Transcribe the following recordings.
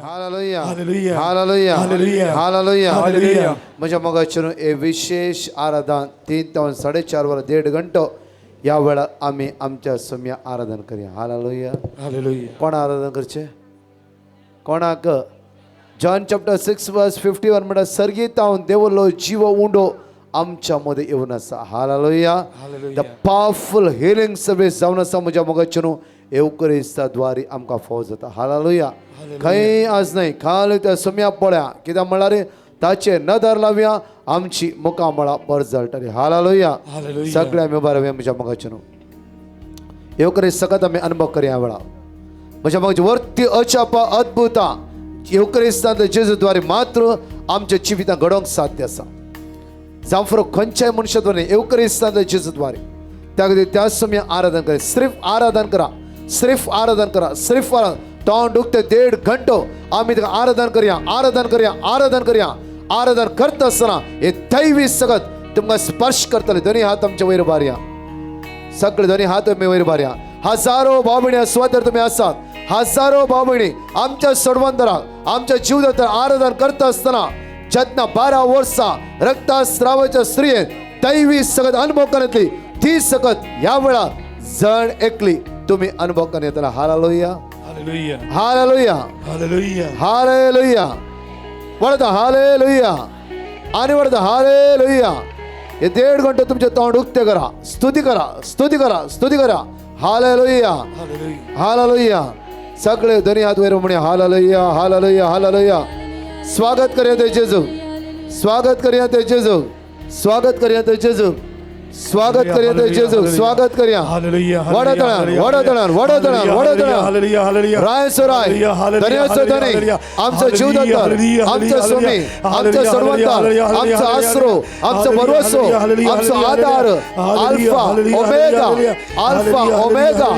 Hallelujah hallelujah hallelujah hallelujah hallelujah hallelujah म्हणजे मग ए विशेष आराधन 3 ते 4:30 वर 1.5 घंटा या वेळा आम्ही आमच्या सम्य आराधन करूया. हालेलुया हालेलुया कोण आराधन करचे कोणाक जॉन चॅप्टर 6 वर्स 51 म्हणटा सर्गीतावन देवलो जीव उंडो आमच्या मध्ये येऊन असा. Hallelujah the powerful healing service जावन असा म्हज्या मोगाचें एवकरिस्ताद्वारे आमकां फावो जाता. हालेलुया खंय आज नाही खाली त्या सम्या पळया कित्याक म्हळ्यार ताचे नदर लावया आमची मुखामळा बर जळटली. हालेलुया सगळे आमी उबा रावया म्हज्या मोगाचें एवकरिस्त सकत आमी अनुभव करया वेळा म्हज्या मोगाची वर्ती अचापा अद्भुता एवकरिस्तांत जेजूद्वारे मात्र आमच्या जिवितांत घडोवंक साध्य आसा. जावं फरक खंयच्याय मनशाद्वारे एवकरिस्तांत जेजूद्वारे त्या खातीर त्या समय आराधन करा. सिर्फ आराधन करा सिर्फ आराधन करा सिर्फ तोंड दुखते 1.5 घंटो आम्ही आराधन करया आराधन करया आराधन करया. आराधन करता आसतना हे दैवी सगत तुमकां स्पर्श करतले. दोन्ही हात आमच्या वयर बारया सगळे दोन्ही हात आमी वयर बारया. हजारो भाव भयणी स्वातर तुमी आसात. हजारो भाव भयणी आमच्या सडवंतराक आमच्या जीवदात आराधन करता आसतना जेन्ना 12 वर्सां रक्तस्रावाच्या स्त्रियेन दैवी सगत अनुभव करतली ती सगत ह्या वेळा जण एकली तुम्ही अनुभव करन येतला. हालेलुया हालेलुया हालेलुया हालेलुया हालेलुया वळता हालेलुया आणि वळता हालेलुया. हे 1.5 घंटे तुमचे तोंड उक्ते करा स्तुती करा स्तुती करा स्तुती करा. हालेलुया हालेलुया सगळे दोन्ही हात वयर म्हणूया. हालेलुया हालेलुया हालेलुया स्वागत करूया ते जेजू स्वागत करूया ते जेजू स्वागत करूया ते जेजू स्वागत करूया ते जेजू स्वागत करूया. वडतळान वडतळान वडतळान वडतळान राय सोराय धन्यसो धनी आमचा जीवदाता आमचा स्वामी आमचा सर्वंता आमचा आसरो आमचा भरवसो आमचा आधार अल्फा ओमेगा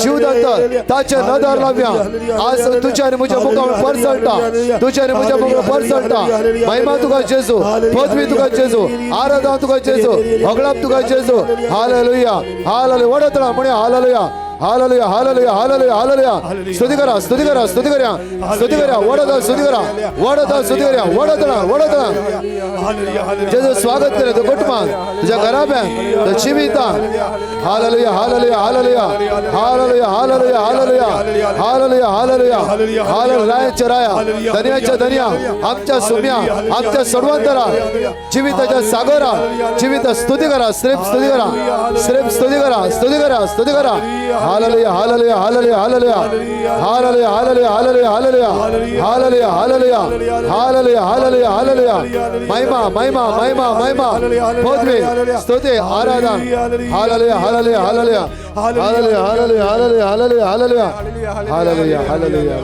जीवदाता ताचे नदर लावया आज तुझ्या आणि म्हज्या मुखार परसळटा तुझ्या आणि म्हज्या मुखार परसळटा. महिमा तुका जेजू पदवी तुका जेजू आराधना तुका जेजू भगळाप तुका जेजू. हालेलुया हालेलुया वडतळा म्हणया हालेलुया हालेलुया हालेलुया हालेलुया हालेलुया स्तुती करा स्तुती करा स्तुती करा स्तुती करा वडतळा स्तुती करा वडतळा स्तुती करा वडतळा वडतळा जेजू स्वागत करा तो कुटुंबात तुझ्या घराब्यान तो जिवितान. हालेलुया hallelujah hallelujah hallelujah hallelujah hallelujah hallelujah hallelujah हालेलुया रायाच्या राया धन्याच्या धन्या आमच्या सोम्या आमच्या सर्वंतरा जीविताच्या सागरा जीवित स्तुती करा सिर्फ स्तुती करा सिर्फ स्तुती करा स्तुती करा स्तुती करा. हालेलुया hallelujah hallelujah hallelujah hallelujah hallelujah hallelujah hallelujah hallelujah hallelujah hallelujah हालेलुया महिमा महिमा महिमा महिमा पदवी स्तुती आराधना. हालेलुया hallelujah hallelujah hallelujah hallelujah hallelujah hallelujah hallelujah hallelujah हालेलुया.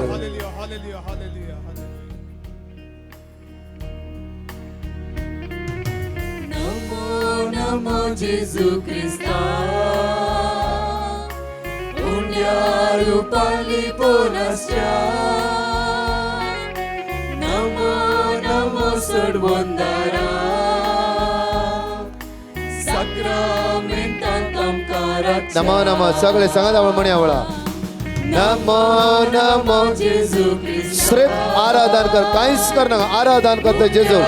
नमो जेजू ख्रिस्ता रूपाली पोनस्या नमो नमो सडवंदारा साक्रामेंटांत आमकां रक्षा. नमो नमो सगळे सांगा म्हणया वळा नमो नमो जेजू ख्रिस्ता सिर्फ आराधन कर काहीच कर नका आराधन करता जेजू.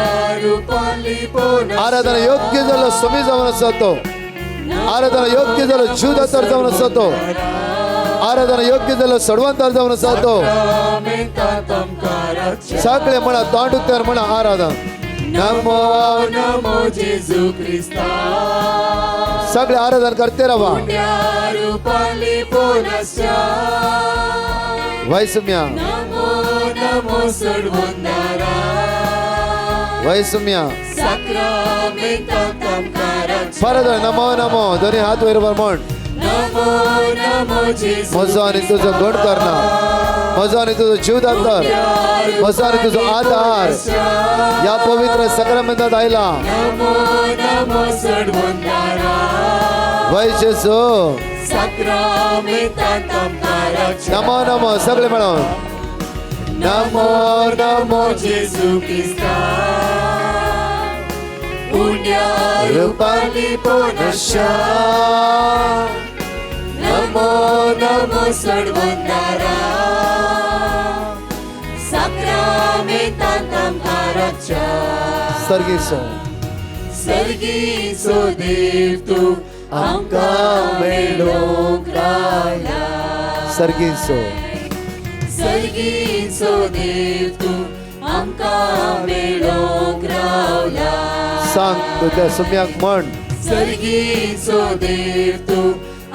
रूपाली पोनस्या आराधना योग्य झालं स्वामी जाऊन असतो आराधना योग्य झालं जीवदातर जाऊन असतो आराधना योग्य झालं सडवंतर जाऊन असतो. साक्रामेंटांत आमकां रक्षा. सगळे म्हणा तोंड उक्त्यार म्हणा आराधन नमो नमो जेजू ख्रिस्ता सगळे आराधन करते राहा. रूपाली पोनस्या वैसम्या नमो नमो सडवंदारा वैसम्या साक्रामेंटांत आमकां रक्षा. परत नमो नमो दोन्ही हात वयर म्हण नमो नमो जेजू म्हजो आनी तुजो गण करना म्हजो आनी तुजो जीवदातर म्हजो आनी तुजो आधार या पवित्र सक्रमेंतांत आयला. नमो नमो सडवंदारा वै जेजू साक्रामेंतांत आमकां रक्षा. नमो नमो सगळे म्हणून नमो नमो जेजू ख्रिस्ता पुण्या रूपाली पोनस्या नमो नमो सडवंदारा साक्रा मेतांताम कारच्या सर्गीचो सर्गीचो देव तू आमकां मेळोंक रावला सर्गीचो सर्गीचो देव तू आमकां मेळोंक रावला सांग तुझ्या सुम्याक म्हण सर्गीचो देव तू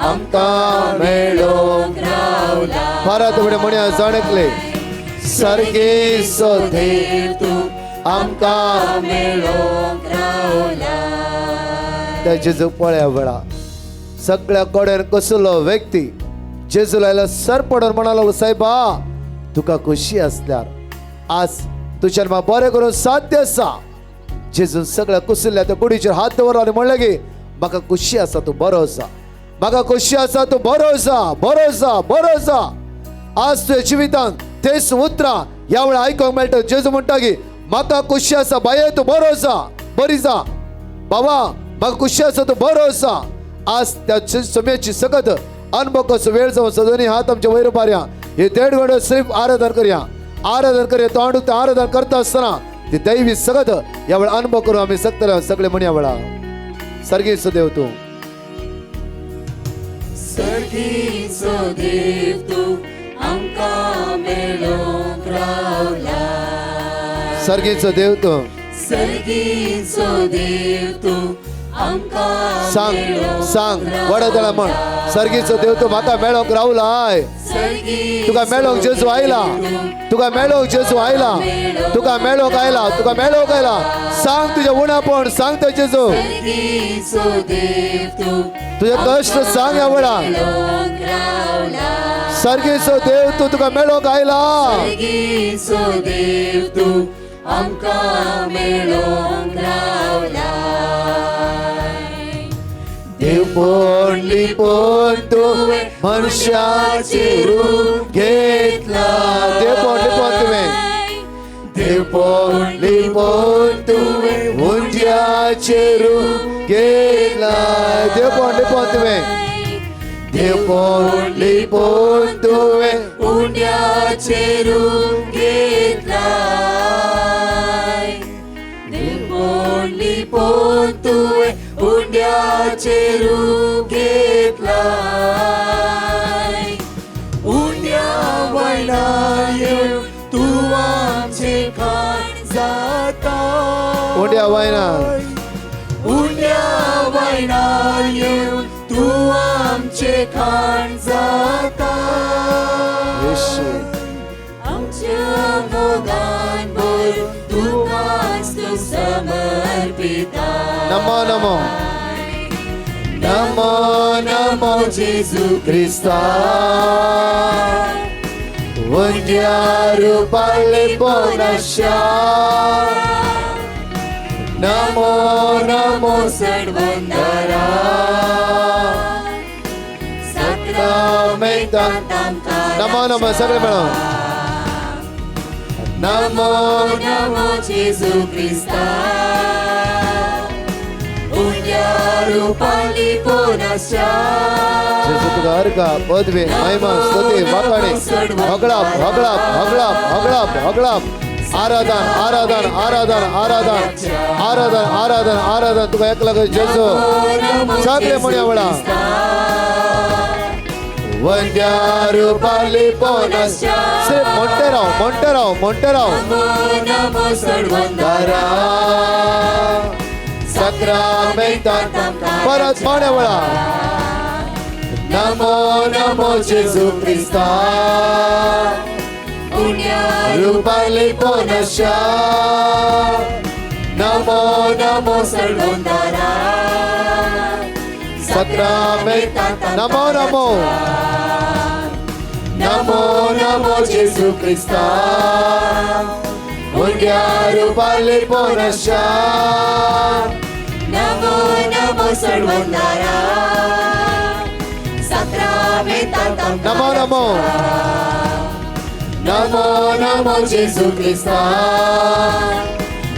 आमकां मेळोंक रावला परत उडे म्हणया जाणकले सर्गीचो देव तू आमकां मेळोंक रावला त्या जेजू पळया वेळा सगळ्या कडेन कसलो व्यक्ती जेजू लायला सर पडून म्हणालो साहेबा तुका खुशी असल्यार आज तुझ्यान म्हाका बरें करून साध्य आसा जेजून सगळ्या कुसल्या त्या कुडीचेर हात दवरलो आनी म्हणलें की म्हाका खुशी आसा तूं बरो आसा म्हाका खुशी आसा तूं बरो आसा बरो आसा बरो आसा आज तुझ्या जिवितांत तेच उतरां ह्या वेळा आयकोंक मेळटा जेजू म्हणटा की म्हाका खुशी आसा बाये तूं बरो आसा बरी जा बाबा म्हाका खुशी आसा तूं बरो आसा आज त्या समयाची सगत अनुभव कसो वेळ जावन दोन्ही हात आमच्या वयर पारया हे देड घडो सिर्फ आराधन करया तोंड ते आराधन करता आसतना ती दैवी सगत ह्या वेळा अनुभव करून आमी सकतले सगळे म्हणया वेळा सर्गीचो देव तूं सर्गीचो देव तू आमकां मेळोंक रावला सर्गीचो देव तूं सर्गीचो देव तू आमकां सांग सांग वडदळा म्हण सर्गीचो देव तूं म्हाका मेळोंक रावलाय तुका मेळोंक जेजू आयला तुका मेळोंक जेजू आयला तुका मेळोंक आयला तुका मेळोंक आयला सांग तुझ्या उणापण सांग त्या जेजू सर्गीचो देव तू तुझे कष्ट सांग ह्या वेळा मेळोंक रावला सर्गीचो देव तूं तुका मेळोंक आयला सर्गीचो देव तू आमकां मेळोंक रावला देव पोण लिपोन तुवें मनशाचे रूप घेतला देव पोण लिपोन तुवें देव पोण लिपोन तुवें हुंड्याचे रूप घेतला देव पोण लिपोन तुवें देव पोण लिपोन तुवें हुंड्याचे रूप घेतला देव पोण लिपोन तुवें हुंड्याचे रूप घेतला हुंड्या वयल्यान येवन तूं आमचे खाण जाता हुंड्या वयल्यान हुंड्या वयल्यान येवन तूं आमचे खाण जाता आमच्या मोगान भरून तुकाच तूं समर्पिता नमो नमो नमो नमो जेजू क्रिस्ता हुंड्या रूपान लिपोनाशा नमो नमो सडवंदरा नमो नमो सगळे मेळून नमो नमो जेजू क्रिस्ता हुंड्या रूपान लिपोनाशा जेजू तुका अर्घा पदवी महिमा स्तुती वाखाणी हगळाप हगळाप हगळाप हगळाप हगळाप आराधन आराधन आराधन आराधन आराधन आराधन आराधन तुका एकला जेजू सगळे म्हणया वेळा वंद्या रूपान लिपोनाशा सिर्फ म्हणते राव नमो सडवंदरा सक्रामेंतांत परत म्हणया वेळा नमो नमो जेजू क्रिस्ता हुंड्या रूपान लिपोनाशा नमो नमो सडवंदरा सक्रामेंतांत नमो नमो नमो नमो जेजू क्रिस्ता हुंड्या रूपान लिपोनाशा नमो नमो सडवंदरा नमो नमो नमो नमो जेजू क्रिस्ता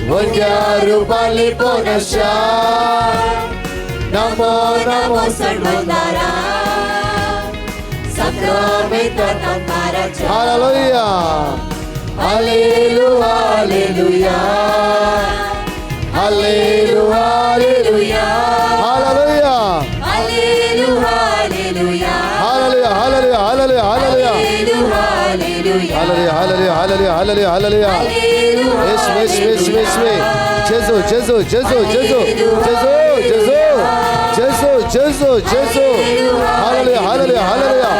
हुंड्या रूपान लिपोनाशा नमो नमो सडवंदरा हालेलुया hallelujah hallelujah hallelujah hallelujah hallelujah hallelujah hallelujah hallelujah hallelujah hallelujah hallelujah hallelujah hallelujah hallelujah hallelujah हालेलुया येशू येशू येशू येशू जेजू जेजू जेजू जेजू जेजू जेजू जेजू जेजू जेजू हालेलुया हालेलुया हालेलुया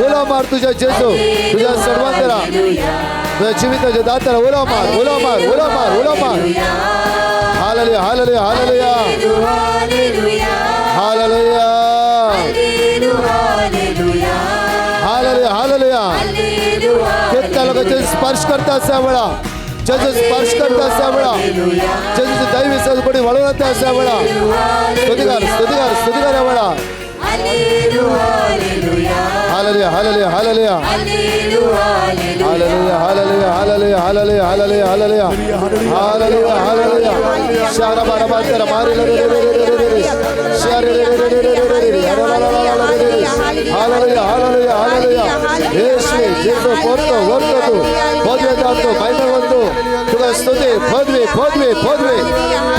उला मार तुझ्या जेजू तुझ्या सर्वांतरा तुझ्या जीविताच्या दाताला उला मार उला मार उला मार उला मार hallelujah hallelujah hallelujah hallelujah hallelujah hallelujah hallelujah कितना लोग जे स्पर्श करता असा वेळा जेजू स्पर्श करता असा वेळा जेजूची दैवी सगळी वळून येते असा वेळा स्तुतिकार स्तुतिकार स्तुतिकार या वेळा hallelujah hallelujah hallelujah hallelujah hallelujah hallelujah hallelujah hallelujah hallelujah hallelujah hallelujah शारा बारा बारा मारी रे रे रे रे रे रे शारे रे रे रे रे रे रे हालेलुया हालेलुया हालेलुया येशू जेजू पोर्तो वर्तो तू पदवी दातो महिमा वंतो तुझा स्तुती पदवी पदवी पदवी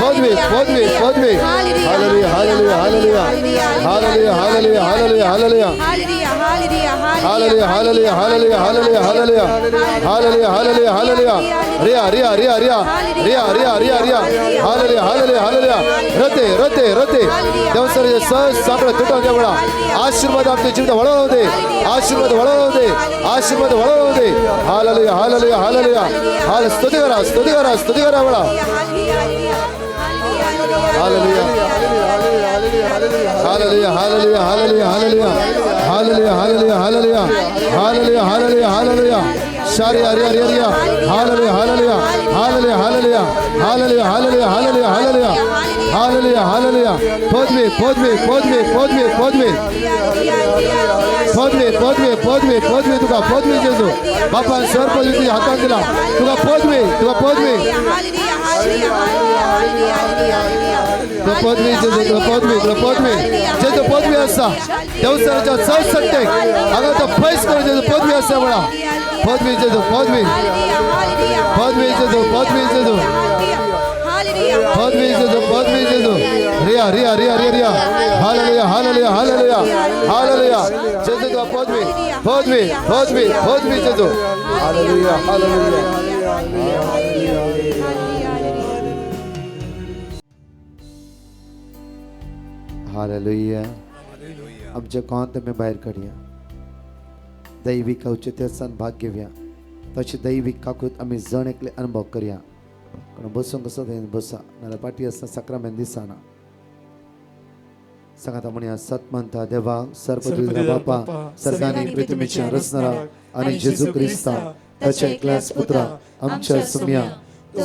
पदवी पदवी पदवी हालेलुया hallelujah hallelujah hallelujah hallelujah hallelujah hallelujah hallelujah hallelujah hallelujah hallelujah hallelujah hallelujah hallelujah हालेलुया रिया रिया रिया रिया रिया रिया रिया रिया हालेलुया हालेलुया हालेलुया रते रते रते देवसर सहज सापडा तुटा देवळा आशीर्वाद आमच्या जीवित वळवून दे आशीर्वाद वळवून दे आशीर्वाद वळवून दे हालेलुया हालेलुया हालेलुया हाल स्तुती करा स्तुती करा स्तुती करा वळा hallelujah hallelujah hallelujah hallelujah hallelujah hallelujah hallelujah hallelujah hallelujah hallelujah hallelujah शारी हरि हरि हरिया hallelujah hallelujah hallelujah hallelujah hallelujah hallelujah hallelujah hallelujah hallelujah hallelujah पदवी पदवी पदवी पदवी पदवी पदवी पदवी पदवी पदवी तुका पदवी जेजू बापान सर पदवी तुझ्या हातात दिला तुका पदवी तुका पदवी तुला पदवी जेजू तुला पदवी तुला पदवी जेजू पदवी असा देवसराच्या चौसष्टे हांगा तो फैस कर जेजू पदवी असा म्हणा पदवी जेजू पदवी पदवी जेजू पदवी जेजू पदवी जेजू पदवी जेजू रिया रिया रिया रिया रिया हालेलुया हालेलुया हालेलुया हालेलुया जेजू तुला पदवी पदवी पदवी पदवी जेजू हालेलुया हालेलुया हालेलुया आमच्या कांत मी बाहेर काढूया दैविक औचित्यासान भाग घेऊया तशी दैविक काकूत आम्ही जण एकले अनुभव करूया कारण बसून कसं जाईन बसा नाल्या पाठी असता सक्रामेंत दिसाना सांगाता म्हणया सत म्हणता देवा सर्वपृथ्वीचा बापा सर्गांनी पृथ्वीच्या रचणारा आणि जेजू ख्रिस्ता त्याच्या एकल्याच पुत्रा आमच्या सुम्या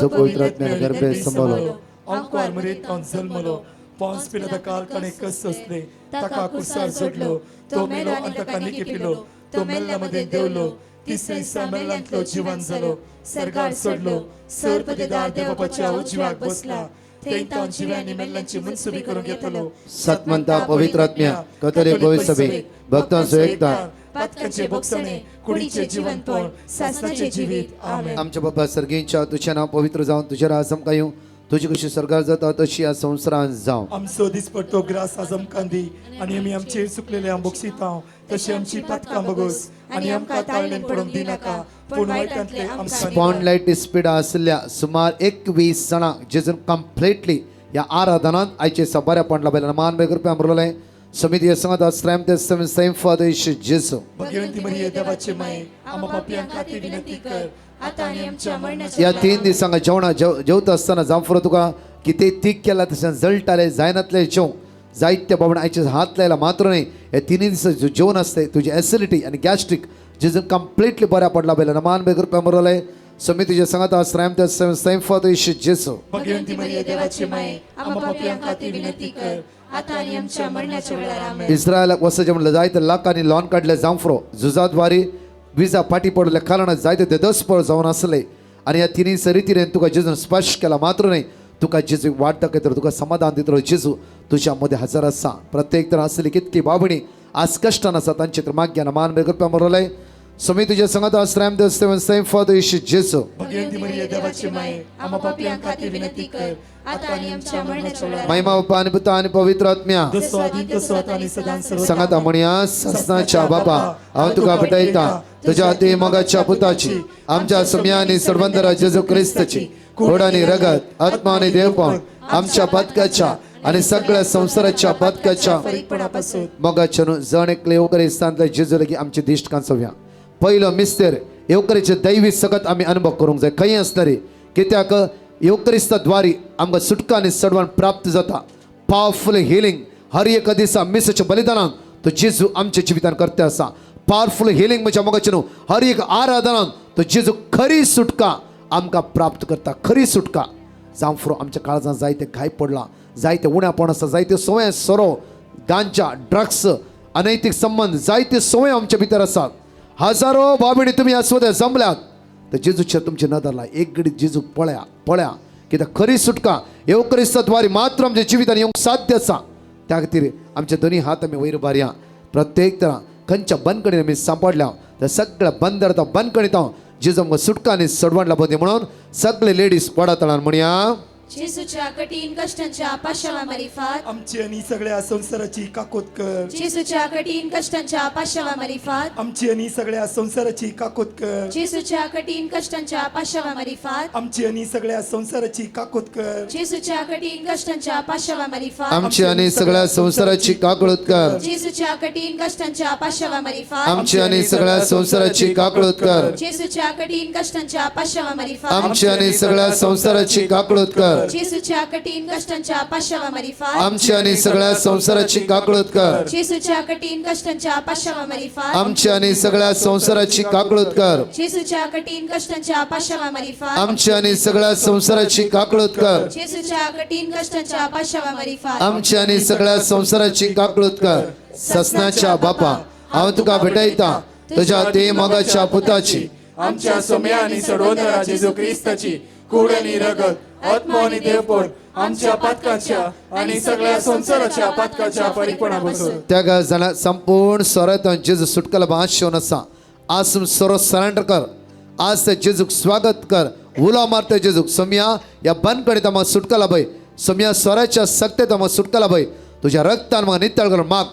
जो पवित्रात्म्याने गर्भे संभाळलो अंकुर मरीत जन्मलो पॉन्स पिलादा काल कणे कस असले ताका कुसार जोडलो तो मेलो अंतकांनी पिलो तो मेल्ल्यामध्ये देवलो तिसरे मेल्ल्यांतलो जीवन जालो सरगार सोडलो सर्पदेदार देवबाच्या उजव्याक बसला तेंतान जिव्यांनी मेल्ल्यांची मनसुबी करून घेतलो सत म्हणता पवित्रात्म्या कथले गोय सभे भक्तांचो एकता पातकाचे बोगसणे कुडीचे जीवनपण सासनाचे जीवित आमेन आमच्या बाबा सर्गींच्या तुझे नाव पवित्र जाऊन तुझ्या राजम कायू तुझी कशी सरकार जाता तशी या संवसारांत जावं आमचो दिसपट्टो ग्रास आजम कांदी आणि आम्ही आमचे चुकलेले आंबोक्षितांव तशी आमची पातकां बगोस आणि आमकां ताळणेन पडूंक दिनाका पूण वायटांतले आमकां स्पॉनलाइट स्पीड आसल्या सुमार 21 जाणांक जेजून कंप्लीटली या आराधनांत आयचे सबाऱ्या पडला बेला मान बेगरपे आमरोले समिती संगत आश्रम ते सेम फादर जेसू भगवंती मरिये देवाचे माये आम्हा पापियां खातीर विनंती कर आता आणि आमच्या मरणाच्या या 3 दिसांक जेवणा जेवता असताना जांफरो तुका की ते तीक केला तशें जळटाले जायनातले जेव जायत्या बाबण आयचे हात लायला मात्र न्ही हे 3 दिसा जेवण असते तुझी एसिडिटी आणि गॅस्ट्रिक जेजून कंप्लीटली बऱ्या पडला बेला मान बेगरपे आमरोले समितीचे संगत आश्रम ते सेम फादर जेसू भगवंती मरिये देवाचे माये आम्हा पापियां खातीर विनंती कर आता आणि आमच्या मरणाच्या वेळार आमेन इस्रायलाक वचचें म्हणलें जायते लाखांनी लॉन काडले जांफरो झुजात वारी विजा पाटी पडले कारण जायते ते दसपळ जावन आसले आणि या 3 रितीन तुका जेजून स्पर्श केला मात्र न्ही तुका जेजू वाडटा तर तुका समाधान दितलो जेजू तुझ्या मध्ये हजर आसा प्रत्येक तर आसली कितकी बाबणी आज कश्टान आसा तांचे तर माग्यान मान बेगरपे मरले सो मी तुझ्या संगत आश्रम देव सेम फॉर येशू जेसू भगवंती मरिये देवाची माये आम्हा पापियां खातीर विनंती कर आता आणि आमच्या मरणाच्या वेळार महिमा बापा आणि पिता आणि पवित्र आत्म्या जसो आदी तसो आता आणि सदां सर्व सांगाता म्हणया ससनाच्या बापा हांव तुका भेटयता तुझ्या ते मोगाच्या पुताची आमच्या सम्यानी सर्वंदरा जेजू क्रिस्ताची घोडानी रगत आत्मा आणि देवपण आमच्या पदकाच्या आणि सगळ्या संसाराच्या पदकाच्या परिपणापासून मोगाच्यानु जण एकले येवकरी स्थानला जेजू लगी आमची दिश्ट कांसोव्या पहिलं मिस्तेर येवकरीचे दैवी सगत आम्ही अनुभव करूंक जाय खंय आसतरी कित्याक येवकरिस्ता द्वारी आमकां सुटका आनी सडवण प्राप्त जाता पॉवरफुल हिलिंग हर एक दिसा मिसाच्या बलिदानान तो जेजू आमच्या जिवितान करते आसा पॉवरफुल हिलिंग म्हणजे मोगाचे न्हू हर एक आराधनान तो जेजू खरी सुटका आमकां प्राप्त करता खरी सुटका जावं फुरो आमच्या काळजांत जायते घाय पडला जायते उण्यापण आसा जायते सवय सोरो गांजा ड्रग्स अनैतीक संबंध जायते सवय आमच्या भितर आसात हजारो भावणी तुम्ही आसवदे जमल्यात तर जेजूच्या तुमचे नदरला एक घडी जेजू पळया कित्याक खरी सुटका येवकरिस्ता द्वारे मात्र आमच्या जिवितान येवंक साध्य आसा त्या खातीर आमचे दोन्ही हात आमी वयर बारया प्रत्येक तरां खंयच्या बंदकणीन आमी सांपडल्या त्या सगळ्या बंदर बंदकणीत हांव जेजू आमकां सुटका आनी सडवण लाभोदी म्हणून सगळे लेडीज पडा तळान म्हणया जेसूच्या कठीण कष्टांच्या पाशवा मारिफात आमची आणि सगळ्या संसाराची काकोत कर जेसूच्या कठीण कष्टांच्या पाशवा मारिफात आमची आणि सगळ्या संसाराची काकोत कर जेसूच्या कठीण कष्टांच्या पाशवा मारिफात आमची आणि सगळ्या संसाराची काकोत कर जेसूच्या कठीण कष्टांच्या पाशवा मारिफात आमची आणि सगळ्या संसाराची काकळूत कर जेसूच्या कठीण कष्टांच्या पाशवा मारिफात आमची आणि सगळ्या संसाराची काकळूत कर जेसूच्या कठीण कष्टांच्या पाशवा मारिफात आमची आणि सगळ्या संसाराची काकळूत कर जेसूच्या कठीण कष्टांच्या पाशवा मारिफात आमची आणि सगळ्या संसाराची काकळूत कर जेसूच्या कठीण कष्टांच्या पाशवा मारिफात आमची आणि सगळ्या संसाराची काकळूत कर जेसूच्या कठीण कष्टांच्या पाशवा मारिफात आमची आणि सगळ्या संसाराची काकळूत कर जेसूच्या कठीण कष्टांच्या पाशवा मारिफात आमची आणि सगळ्या संसाराची काकळूत कर ससनाच्या बापा हांव तुका भेटयता तुझ्या ते मोगाच्या पुताची आमच्या सोम्या आणि सडवंदरा जेजू क्रिस्ताची कूड आणि रगत आत्मा आणि देवपण आमच्या पातकाच्या आणि सगळ्या संसाराच्या पातकाच्या परिपणापासून त्या जाणा संपूर्ण सोरात जेजू सुटकाला भास शिवन आसा आज तुम सोरो सरेंडर कर आज ते जेजूक स्वागत कर उलो मारते जेजूक सोम्या या बंदकणीत आमकां सुटका लाभय सोम्या सोराच्या सक्तेत आमकां सुटका लाभय तुझ्या रक्तान म्हाका नितळ कर माग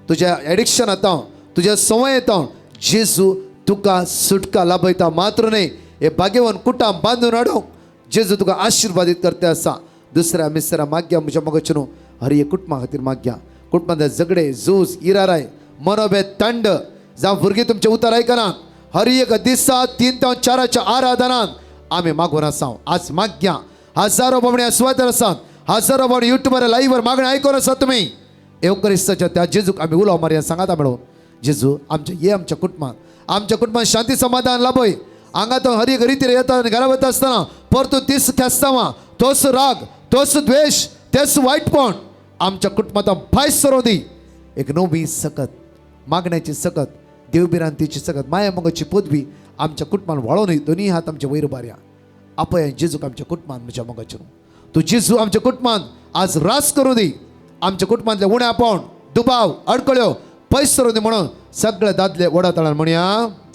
तुझ्या एडिक्शन येता तुझ्या संवय येता जेजू तुका सुटका लाभयता मात्र न्ही हे भाग्यवान कुटां बांदून हाडूंक जेजू तुका आशीर्वादीत करते आसा दुसऱ्या मिसरा माग्या म्हज्या मोगाचे न्हू हर एक कुटुंबा खातीर माग्या कुटुंबांतले झगडे झूज इराराय मनोभेद थंड जावं भुरगीं तुमचे उतर आयकना हर एक दिसा 3 ते 4 आराधनान आमी मागून आसा आज माग्या हजारो बाबणे आस्वादर आसात हजारो बाबणे युट्यूबर लाईव्हवर मागणे आयकोन आसा तुमी येवकरिस्ताच्या त्या जेजूक आमी उलो मारया सांगाता मेळून जेजू आमच्या कुटुंबात शांती समाधान लाभय हांगा तो हर एक रितीन येता आनी घरा वता आसतना परतून तीच ख्यास्तावां तोच राग तोच द्वेष तेच वायटपण आमच्या कुटुंबात भायस सरो दी एक नवी सकत मागण्याची सकत देवबिरांतीची सकत माया मोगाची पदवी आमच्या कुटुंबान वाळोवन दोन्ही हात आमच्या वयर बारया आपय जेजूक आमच्या कुटुंबान म्हज्या मोगाचे तूं जेजू आमच्या कुटुंबान आज रास करूं दी आमच्या कुटुंबातले उण्यापण दुबाव अडकळ्यो पयस सरो दी म्हणून सगळे दादले वडा तळान म्हणया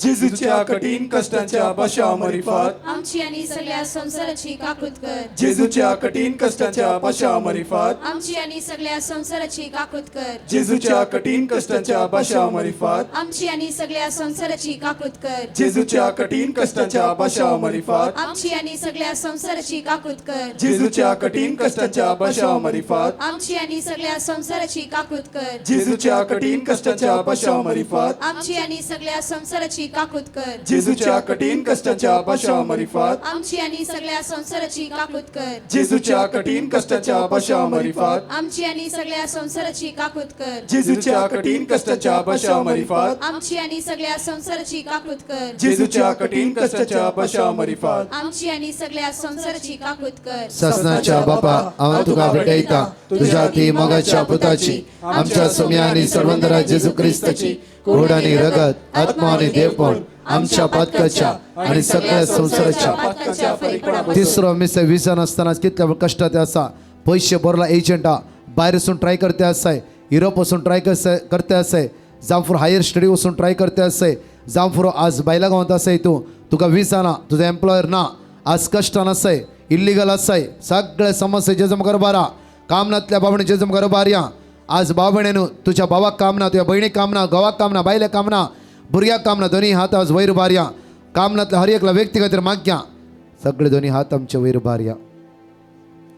जेजूच्या कठीण कष्टांच्या पाशवा मारिफात आमची आणि सगळ्या संसाराची काकूत कर जेजूच्या कठीण कष्टांच्या पाशवा मारिफात आमची आणि सगळ्या संसाराची काकूत कर जेजूच्या कठीण कष्टांच्या पाशवा मारिफात आमची आणि सगळ्या संसाराची काकूत कर जेजूच्या कठीण कष्टांच्या पाशवा मारिफात आमची आणि सगळ्या संसाराची काकूत कर जेजूच्या कठीण कष्टांच्या पाशवा मारिफात आमची आणि सगळ्या संसाराची काकूत कर जेजूच्या कठीण कष्टांच्या पाशवा मारिफात आमची आणि सगळ्या संसाराची काकूत कर जेजूच्या कठीण कष्टांच्या पाशवा मारिफात आमची आणि सगळ्या संसाराची काकूत कर जेजूच्या कठीण कष्टांच्या पाशवा मारिफात आमची आणि सगळ्या संसाराची काकूत कर जेजूच्या कठीण कष्टांच्या पाशवा मारिफात आमची आणि सगळ्या संसाराची काकूत कर जेजूच्या कठीण कष्टांच्या पाशवा मारिफात आमची आणि सगळ्या संसाराची काकूत कर ससनाच्या बापा हांव तुका भेटयता तुझ्या ती मोगाच्या पुताची आमच्या सोम्या आणि सर्वंदरा जेजू क्रिस्ताची घोड आणि रगत आत्मा आणि देवपण आमच्या पातकाच्या आणि सगळ्या संसाराच्या तिसरो मिस विजन आसतना कितल्या कष्टात आसा पयशे भरला एजंटा भायर वचून ट्राय करते आसाय युरोप वचून ट्राय करते आसाय जावं फॉर हायर स्टडी वचून ट्राय करते आसाय जावं फुरो आज बायला गांवांत आसाय तूं तुका विसा ना तुजो एम्प्लॉयर ना आज कश्टान आसाय इल्लिगल आसाय सगळे समस्या जेजू मुखार बारा काम नातल्या बाबणे जेजू मुखार बारया आज बाबणेनू तुझ्या भावाक काम ना तुझ्या भयणीक काम ना घोवाक काम ना बायलेक काम ना भुरग्याक काम ना दोन्ही हात आज वयर बारया काम नातल्या हर एकल्या व्यक्ती खातीर मागया सगळे दोन्ही हात आमचे वयर बारया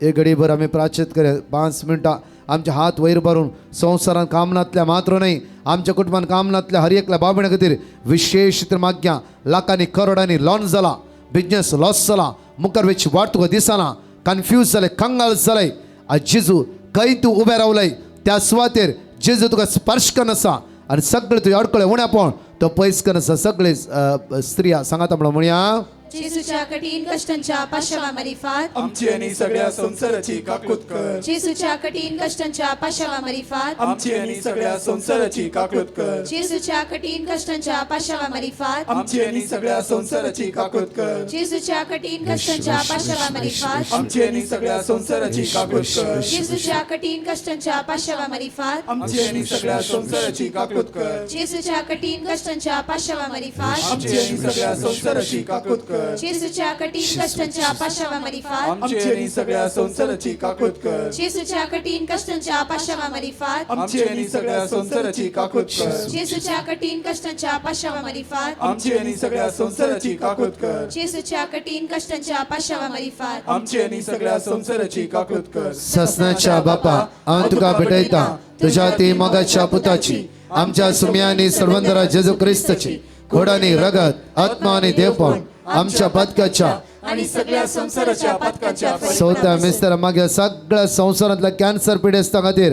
एक घडीभर आम्ही प्राचित करे 5 मिनटां आमचे हात वयर भरून संवसारान कामनातल्या मात्र नाही आमच्या कुटुंबान कामनातल्या हर एकल्या बाबणे खातीर विशेष तर मागया लाखांनी करोडांनी लॉन्च जाला बिझनेस लॉस जाला मुखार वेची वाट तुका दिसना कन्फ्यूज जाले कंगाल जाले आज जेजू खंय तूं उबें रावलय त्या सुवातेर जेजू तुका स्पर्श करन आसा आनी सगळे तुजे अडकळे उण्या पळोवन तो पयस करन आसा सगळे स्त्रिया सांगाता म्हणून म्हणया जेजूच्या कठीण कष्टांच्या पाशवा मरिफात आमची आणि सगळ्या संसाराची काकूत कर जेजूच्या कठीण कष्टांच्या पाशवा मरिफात आमची आणि सगळ्या संसाराची काकूत कर जेजूच्या कठीण कष्टांच्या पाशवा मरिफात आमची आणि सगळ्या संसाराची काकूत कर जेजूच्या कठीण कष्टांच्या पाशवा मरिफात आमची आणि सगळ्या संसाराची काकूत कर जेजूच्या कठीण कष्टांच्या पाशवा मरिफात आमची आणि सगळ्या संसाराची काकूत कर जेजूच्या कठीण कष्टांच्या पाशवा मरिफात आमची आणि सगळ्या संसाराची काकूत कर जेजूच्या कठीण कष्टांच्या पाशवा मरिफात आमची आणि सगळ्या संसाराची काकूत कर जेजूच्या कठीण कष्टांच्या पाशवा मरिफात आमची आणि सगळ्या संसाराची काकूत कर जेजूच्या कठीण कष्टांच्या पाशवा मरिफात आमची आणि सगळ्या संसाराची काकूत कर जेजूच्या कठीण कष्टांच्या पाशवा मरिफात आमची आणि सगळ्या संसाराची काकूत कर ससनाच्या बापा हांव तुका भेटयता तुझ्या ती मोगाच्या पुताची आमच्या सुम्यांनी सर्वंदरा जेजू क्रिस्ताची खोडानी रगत आत्मा आणि देवपण आमच्या पदकाच्या आणि सगळ्या संसाराच्या पदकाच्या सौत्या मिस्तर मागे सगळ्या संसारातल्या कॅन्सर पिडेस्ता खातीर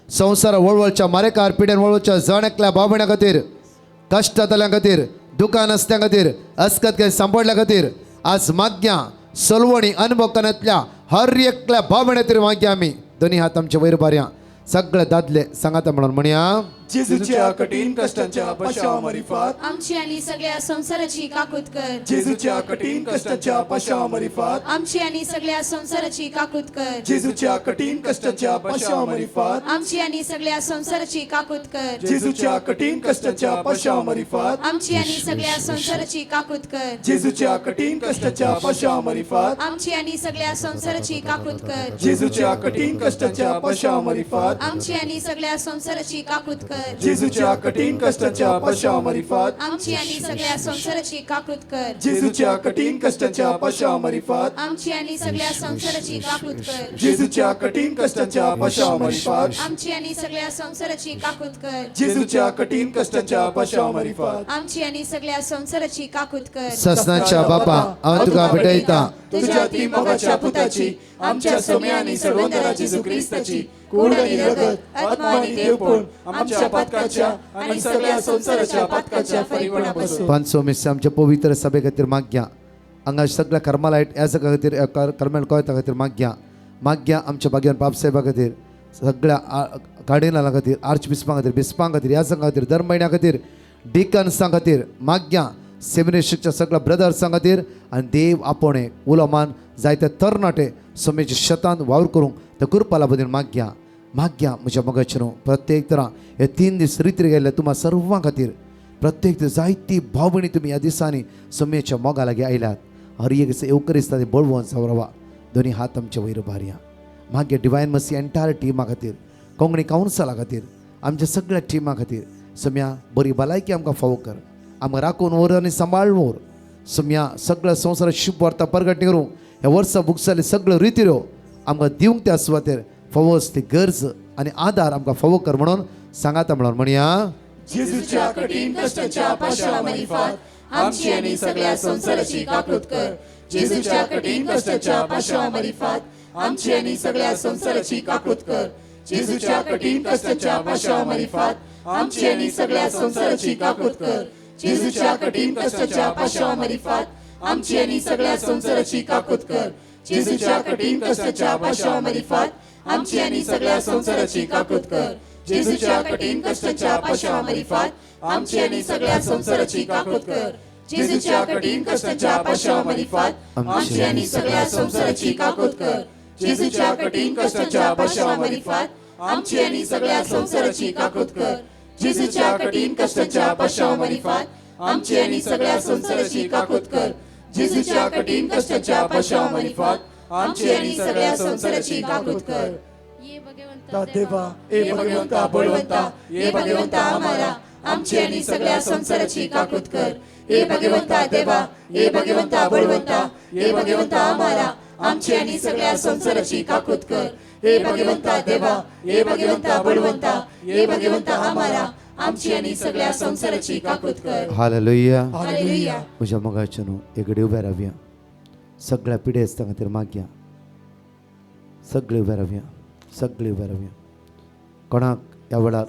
संसार वळवळच्या मारेकार पिडेन वळवळच्या जणेकल्या बाबण्या खातीर कष्टातल्या खातीर दुकान असत्या खातीर अस्कत काही सांपडल्या खातीर आज माग्या सलवणी अनुभव करण्यातल्या हर एकल्या बाबण्या तरी माग्या आम्ही दोन्ही हात आमच्या वयर बारया सगळे दादले सांगाता म्हणून म्हणया जेजूच्या कठीण कष्टांच्या पशाव मरिफात आमची आणि सगळ्या संसाराची काकूत कर जेजूच्या कठीण कष्टाच्या पशाव मरिफात आमची आणि सगळ्या संसाराची काकूत कर जेजूच्या कठीण कष्टाच्या पशाव मरिफात आमची आणि सगळ्या संसाराची काकूत कर जेजूच्या कठीण कष्टाच्या पशाव मरिफात आमची आणि सगळ्या संसाराची काकूत कर जेजूच्या कठीण कष्टाच्या पशाव मरिफात आमची आणि सगळ्या संसाराची काकूत कर जेजूच्या कठीण कष्टाच्या पशाव मरिफात आमची आणि सगळ्या संसाराची काकूत कर जेजूच्या कठीण कष्टाच्या पशाव मरिफात आमची आणि सगळ्या संसाराची काकूत कर जेजूच्या कठीण कष्टाच्या पशाव मरिफात आमची आणि सगळ्या संसाराची काकूत कर जेजूच्या कठीण कष्टाच्या पशाव मरिफात आमची आणि सगळ्या संसाराची काकूत कर जेजूच्या कठीण कष्टाच्या पशाव मरिफात आमची आणि सगळ्या संसाराची काकूत कर ससनाच्या बापा हांव तुका भेटयता तुझ्या ती मोगाच्या पुताची आमच्या सोम्यानी सर्वंदरा जेजू ख्रिस्ताची कूड आणि रगत आत्मा आणि देवपण आमच्या पदकाच्या आणि सगळ्या संसाराच्या पदकाच्या फरीपणापासून पांचवो मिस आमच्या पवित्र सभे खातीर माग्या हांगा सगळ्या कर्मालायट ह्या सगळ्या खातीर कर्मेल कोयता खातीर माग्या आमच्या बागेन बापसाहेबा खातीर सगळ्या कार्डिनला खातीर आर्च बिस्पां खातीर ह्या संघा खातीर दर म्हयन्या खातीर डिकन्सां खातीर माग्या सेमिनेशच्या सगळ्या ब्रदर्सां खातीर आनी देव आपोणे उलोमान जायते तरणाटे समेच्या शेतांत वावर करूंक त्या कुरपाला बद्दल माग्या म्हज्या मोगाचेर प्रत्येक तरां हे 3 दीस रिती गेल्ले तुम्हा सर्वां खातीर प्रत्येक दीस जायती भाव भयणी तुमी ह्या दिसांनी समेच्या मोगा लागीं आयल्यात हर एक दिसा येवकरिस्ता ती बळवून सावरवा दोन्ही हात आमच्या वयर बारया मागे डिवायन मसी एंटायर टिमा खातीर कोंकणी कावन्सला खातीर आमच्या सगळ्या टिमा खातीर सम्या बरी भलायकी आमकां फावो कर आमकां राखून व्हर आनी सांबाळून सम्या सगळ्या संवसारात शुभ वार्ता परगटणी करूं ह्या वर्सा बुक्साली सगळ्यो रितीऱ्यो आमकां दिवंक त्या सुवातेर फवोस ती गरज आनी आदार आमकां फावो कर म्हणून सांगाता म्हणून म्हणया जेजूच्या कठीण कष्टाच्या पशाव मरिफात आमची आणि सगळ्या संसाराची काकूत कर जेजूच्या कठीण कष्टाच्या पशाव मरिफात आमची आणि सगळ्या संसाराची काकूत कर जेजूच्या कठीण कष्टाच्या पशाव मरिफात आमची आणि सगळ्या संसाराची काकूत कर जेजूच्या कठीण कष्टाच्या पशाव मरिफात आमची आणि सगळ्या संसाराची काकूत कर जेजूच्या कठीण कष्टाच्या पशाव मरिफात आमची आणि सगळ्या संसाराची काकूत कर जेजूच्या कठीण कष्टाच्या पशाव मरिफात आमची आणि सगळ्या संसाराची काकूत कर जेजूच्या कठीण कष्टाच्या पशाव मरिफात आमची आणि सगळ्या संसाराची काकूत कर जेजूच्या कठीण कष्टाच्या पशाव मरिफात आमची आणि सगळ्या संसाराची काकूत कर जेजूच्या कठीण कष्टाच्या पशाव मरिफात आमची आणि सगळ्या संसाराची काकूत कर जेजूच्या कठीण कष्टाच्या पश्चामारीफात आमची आणि सगळ्या संसाराची काकूत कर देवा ए भगवंता बळवंता ये भगवंता आम्हाला आमची आणि सगळ्या संसाराची काकूत कर हे भगवंता देवा हे भगवंता बळवंता हे भगवंता आम्हाला आमची आणि सगळ्या संसाराची काकूत कर हे भगवंता देवा हे भगवंता बळवंता हे भगवंता आम्हाला आमची आणि सगळ्या संसाराची काकूत कर हालेलुया हालेलुया म्हज्या मोगाच्या न्हू एकडे उबे रावया सगळ्या पिढी आसता खातीर मागया सगळी उबे रावया सगळी उबे रावया कोणाक ह्या वेळार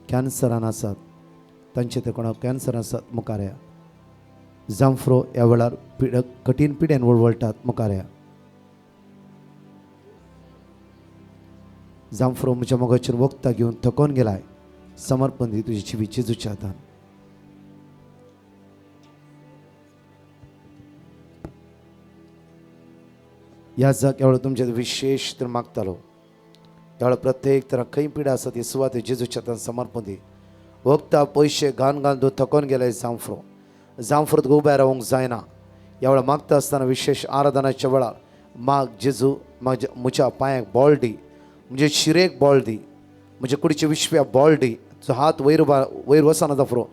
कॅन्सरान आसात तांचे ते कोणाक कॅन्सर आसात मुखार या जांफ्रो ह्या वेळार कठीण पिड्यान वळवळटात मुखार या जांफ्रो म्हज्या मोगाचेर वखदां घेवन थकोन गेलाय समर्पण दी तुजी जिवी जेजूच्या हातान ह्या जाग्यावर तुमचे विशेष तर मागतालो त्यावेळेला प्रत्येक तरा खंय पिडा आसा ती सुवात जेजूच्या हातान समर्पण दी वखदां पयशे घान घान तूं थकोन गेलाय जांफ्रो तुका उबे रावंक जायना ह्या वेळा मागता आसतना विशेष आराधनाच्या वेळार माग जेजू म्हज्या पांयाक बॉल दी म्हणजे शिरेक बॉल दी म्हणजे कुडीच्या विश्व्या बॉल दी तुजो हात वयर वचना जाफ्रो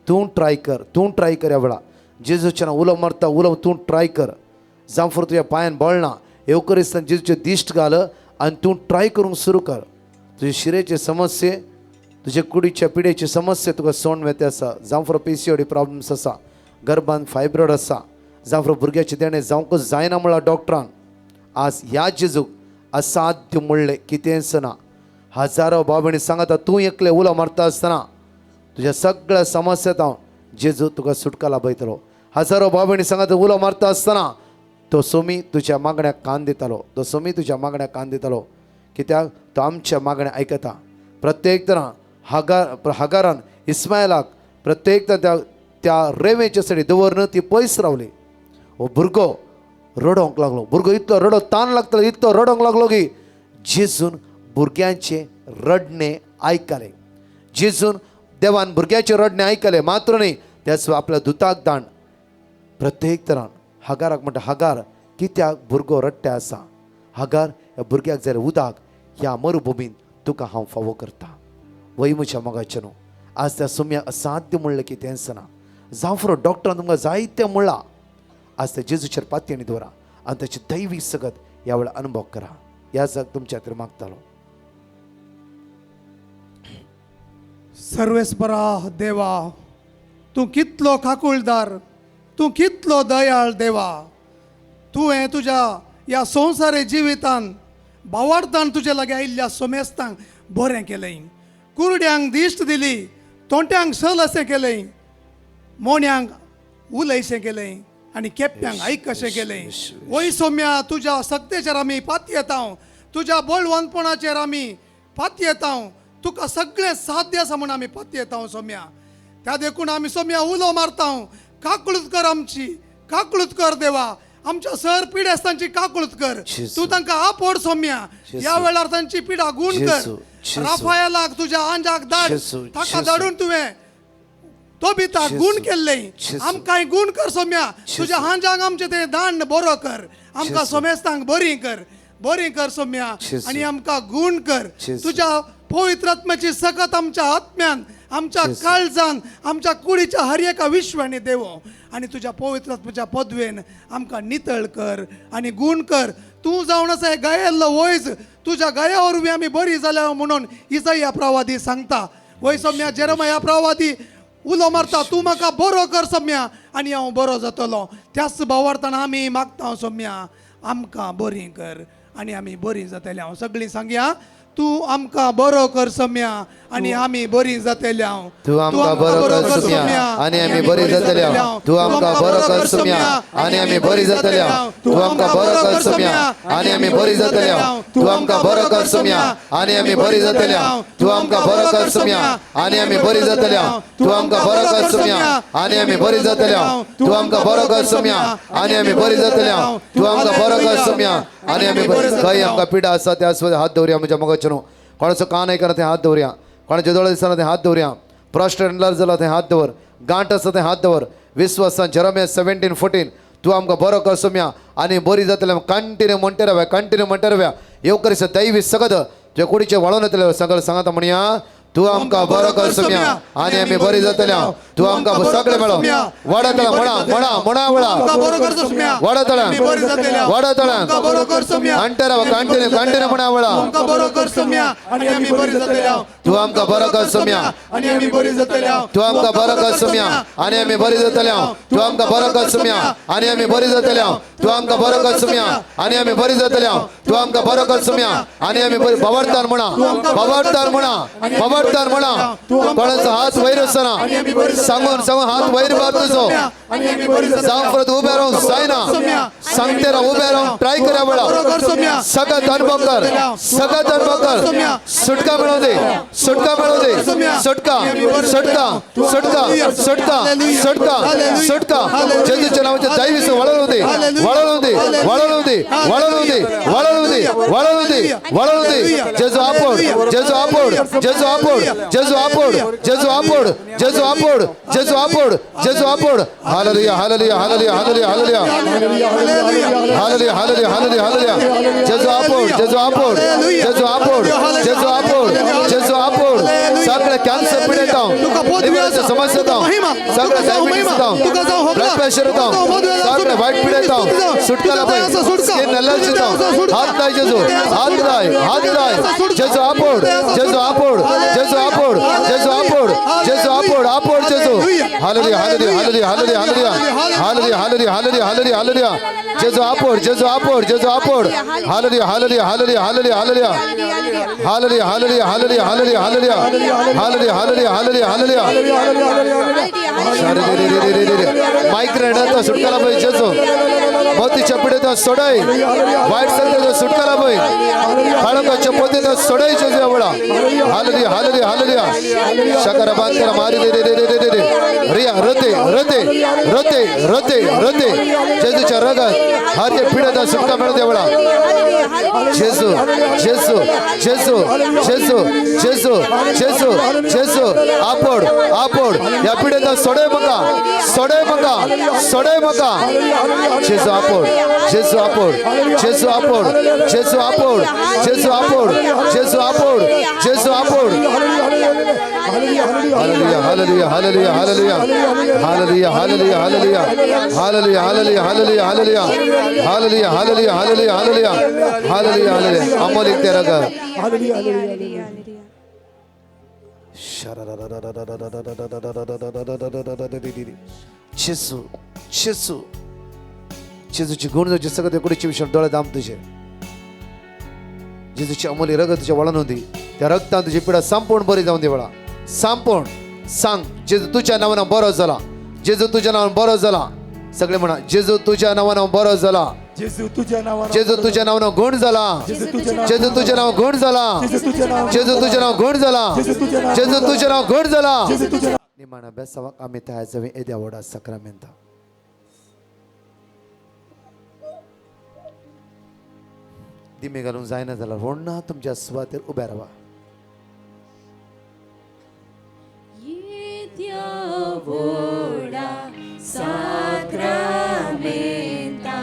तूं ट्राय कर ह्या वेळा जेजूच्या उलो मारता उलो तूं ट्राय कर जांफ्रो तुज्या पांयान बॉल ना येवकरिस्तान जेजूचे दिश्ट घाल आनी तूं ट्राय करूंक सुरू कर तुजे शिरेचे समस्ये तुजे कुडीच्या पिडेचे समस्या तुका सोंड वेते आसा जांफ्रो PCOD प्रॉब्लम्स आसा गर्भान फायब्रॉड आसा जांफ्रो भुरग्याचे देणे जावंकच जायना म्हळ्यार डॉक्टरान आज ह्या जेजूक असाध्य म्हणलें कितेंच ना हजारो बाबणी सांगता तूं एकलें उलो मारता आसतना तुज्या सगळ्या समस्यांत हांव जेजू तुका सुटका लाभयतलो हजारो बाबणी सांगता उलो मारता आसतना तो सोमी तुज्या मागण्याक कान दितालो कित्याक तो आमच्या मागण्या आयकता प्रत्येक तरां हागारान इस्मायलाक प्रत्येक त्या रेवेच्या सडी दवरन ती पयस रावली हो भुरगो रडोंक लागलो भुरगो इतलो रडो ताण लागतालो इतलो रडोंक लागलो की जेजून भुरग्यांचे रडणे आयकले जेजून देवान भुरग्याचे रडणे आयकले मात्र न्ही त्याच आपल्या दुताक दाण प्रत्येक तरान हागाराक म्हणटा हागार कित्याक भुरगो रडटे आसा हागार ह्या भुरग्याक जाल्यार उदक ह्या मरुभुमीन तुका हांव फावो करता वय म्हज्या मोगाचें न्हू आज त्या सुम्याक असाध्य म्हणलें की तेंच ना जांफ्रो डॉक्टरान तुमकां जायतें म्हणलां आज त्या जेजूचेर पातयेणी दवरा आनी ताची दैवी सगत ह्या वेळा अनुभव करा ह्या जाग तुमच्या खातीर मागतालो सर्वेस्परा देवा तूं कितलो काकुळदार तूं कितलो दयाळ देवा तुवें तुज्या ह्या संवसारी जिवितान भावार्थान तुजे लागीं आयिल्ल्या सोमेस्तांक बरें केलें कुरड्यांक दिश्ट दिली तोंट्यांक सल अशें केलें मोन्यांक उलयशें केलें आनी केप्यांक आयक कशें केलें वय सोम्या तुज्या सक्तेचेर आमी पाती येता तुज्या बळवंतपणाचेर आमी पाती येता तुका सगळें साध्य आसा म्हूण आमी पाती येता सोम्या त्या देखून आमी सोम्या उलो मारता काकुळत कर आमची काकुळत कर देवा आमच्या सर पिडेस्तांची काकुळत कर तूं तांकां आपड सोम्या ह्या वेळार तांची पिडा गूण कर राफायलाक तुज्या आंजाक धाड ताका धाडून तुवें तो बिता गूण केल्लें आमकांय गूण कर सोम्या तुज्या हांजाक आमचें तें दांड बरो कर आमकां सोमेस्तांक बरी कर सोम्या आनी आमकां गूण कर तुज्या पवित्र आत्म्याची सकत आमच्या आत्म्यान आमच्या काळजान आमच्या कुडीच्या हर एका विश्वानी देवो आनी तुज्या पवित्र आत्म्याच्या पदवेन आमकां नितळ कर आनी गूण कर तूं जावन आसा गायल्लो वयज तुज्या गाया वरवीं आमी बरी जाल्या म्हणून इसाया प्रवादी सांगता वय सोम्या जेरेमिया प्रवादी उलो मारता तूं म्हाका बरो कर सोम्या आनी हांव बरो जातलो त्याच भावार्थान आमी मागता सोम्या आमकां बरी कर आनी आमी बरी जातले हांव सगळीं सांगया तूं आमकां बरो कर सोम्या आनी आमी बरी जातले हांव तूं आमकां बरो कर सोम्या आनी आमी बरी जातले हांव तूं आमकां बरो कर सोम्या आनी आमी बरी जातले हांव तूं आमकां बरो कर सोम्या आनी आमी बरी जातले हांव तूं आमकां बरो कर सोम्या आनी आमी बरी जातले हांव तूं आमकां बरो कर सोम्या आनी आमी बरी जातले हांव तूं आमकां बरो कर सोम्या आनी आमी बरी जातले हांव तूं आमकां बरो कर सोम्या आनी आमी बरी जातले हांव तूं आमकां बरो कर सोम्या आनी आमी खंय आमकां पिडा आसा त्या हात दवरया म्हज्या मोगाचेर कोणाचो कान आयकना ते हात दवरया कोणाचे दोळे दिसना ते हात दवरया प्रॉस्ट्रेट जाला थंय हात दवर, गांठ आसा थंय हात दवर. विश्वासान जेरेमिया 17:14 तूं आमकां बरो कर सोम्या आनी बरी जातलें कंटिन्यू म्हणटे राव्या येवकरीस दैवी सगत तुझ्या कुडीचे वळोन येतले सगळं सांगात म्हणया तू आमकां बरो कर सोम्या आनी आमी बरी जातल्या तू आमकां सगळे मेळो वडतला म्हणा वडतला आणटे राव कंटिन्यू म्हणा वळा तू आमकां बरो कर सोम्या तू आमकां बरो कर सोम्या आनी आमी बरी जातल्या तू आमकां बरो कर सोम्या आनी आमी बरी जातल्या तू आमकां बरो कर सोम्या आनी आमी बरी जातल्या तू आमकां बरो कर सोम्या आनी आमी बरी बवरतार म्हणा कोणाचो हात वयर आसना सांगून हात वयर मार तुजो जावं परत उबे रावंक जायना सांगते राव उबे रावंक ट्राय करा बळा सगळ्यात अनुभव कर सुटका मिळवू दे सुटका जेजूच्या नावाचे दैवीस वळवू दे जेजू आपोड हालेलुया जेजू आपोड सगळे कॅन्सर पीडित लिव्हरच्या समस्या सगळे डायबिटीस ब्लड प्रेशर सगळे वाईट पीडित सुटका लाभय स्किन एलर्जी हात दाय जेजू जेजू आपोड जेजू हालेलुया जेजू आपोड हालेलुया माइग्रेन सुटका लाभय जेजू मोतीच्या पिढीत सोडाय वाईट संगतीत सुटका लाभय काळोखाच्या पोतीत सोडाय जेजू आवडा हालेलुया शकरा बांधकर मारी दे रिया रोते जेजूच्या रगत हर एक पिढीत सुटका मिळू दे आवडा जेजू आपोड या पिढीत सोडे मका जेजू आपोड अमोलिक ते रग जेजूची गुण तुझे सगळे कुडीचे विषय डोळे दाम तुझे जेजूची अमोली रगत तुझ्या वळण होती त्या रक्तान तुझी पिढा संपूर्ण बरी जाऊन दे वळा संपूर्ण सांग जेजू तुझ्या नावानं बरो झाला सगळे म्हणा जेजू तुझ्या नावानं बरो झाला जेजू तुझ्या नावानं गुण झाला जेजू तुझ्या नाव गुण झाला निमाण बेसावाक आम्ही त्या जवे एद्या वडा सक्रामेंता दिमे घालून जायना झाला रोडना तुमच्या सुवातेर उभ्या राहा Sacramenta,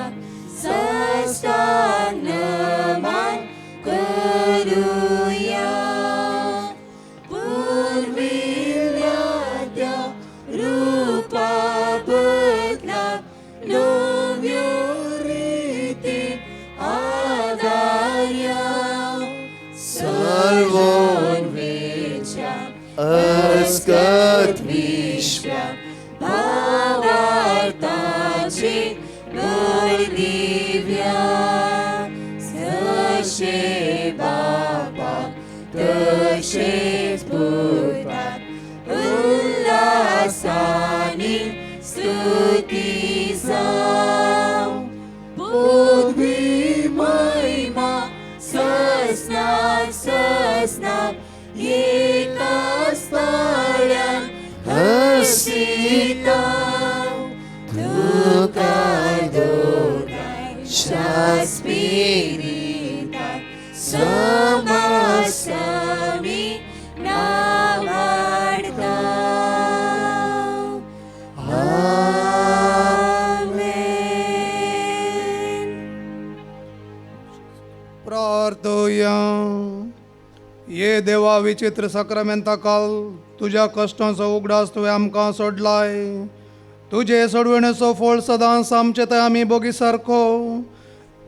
sastagnaman करूया पूर्विल्याद्या रूपा बदला नव्यो रीती आदार्या सर्वोन्वेच्या अस्कत विश्वा भावार्थाची गोड दिव्या जशे बाबा तशेच पुत्राक उल्हासानी स्तुती जावं पदवी महिमा ससनाक एकाच पाळ्यान हसिता तुका दोगाय शास्पिरिताक समासामी नावाडता प्रार्थूया. ये देवा विचित्र सक्रामेंता काल तुझ्या कष्टांचो उगडास तुवें आमकां सोडलाय. तुझे सोडवणेचो फळ सदांच आमचे थंय आमी बोगी सारको.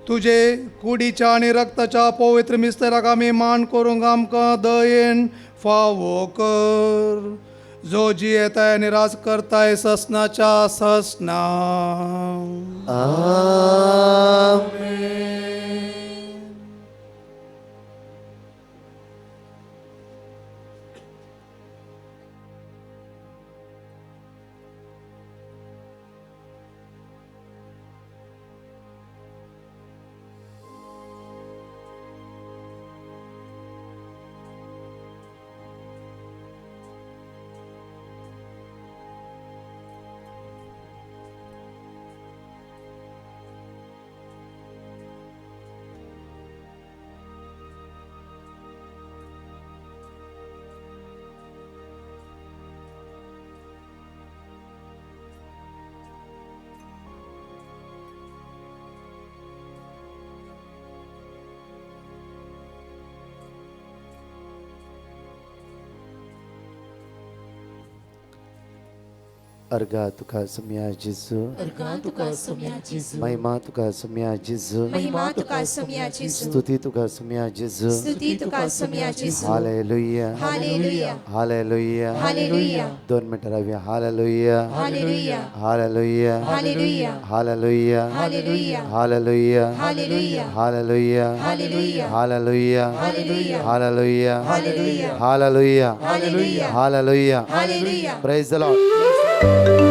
तुझे कुडीच्या आनी रक्ताच्या पवित्र मिस्तेराक आमी मान करूंक आमकां दयेन फावो कर. जो जी येताय आनी राज करताय ससनाच्या ससना. अर्गा तुका सुम्या जेजू, अर्गा तुका सुम्या जेजू, महिमा तुका सुम्या जेजू, महिमा तुका सुम्या जेजू, स्तुती तुका सुम्या जेजू. स्तुती तुका सुम्या जेजू. हालेलुया, हालेलुया, हालेलुया. हालेलुया, 2 मिनिटं राहूया. Hallelujah, hallelujah, hallelujah, hallelujah, hallelujah, hallelujah, hallelujah, hallelujah, hallelujah, hallelujah, hallelujah, hallelujah, hallelujah, hallelujah, hallelujah, hallelujah, hallelujah. Hallelujah. Praise the Lord.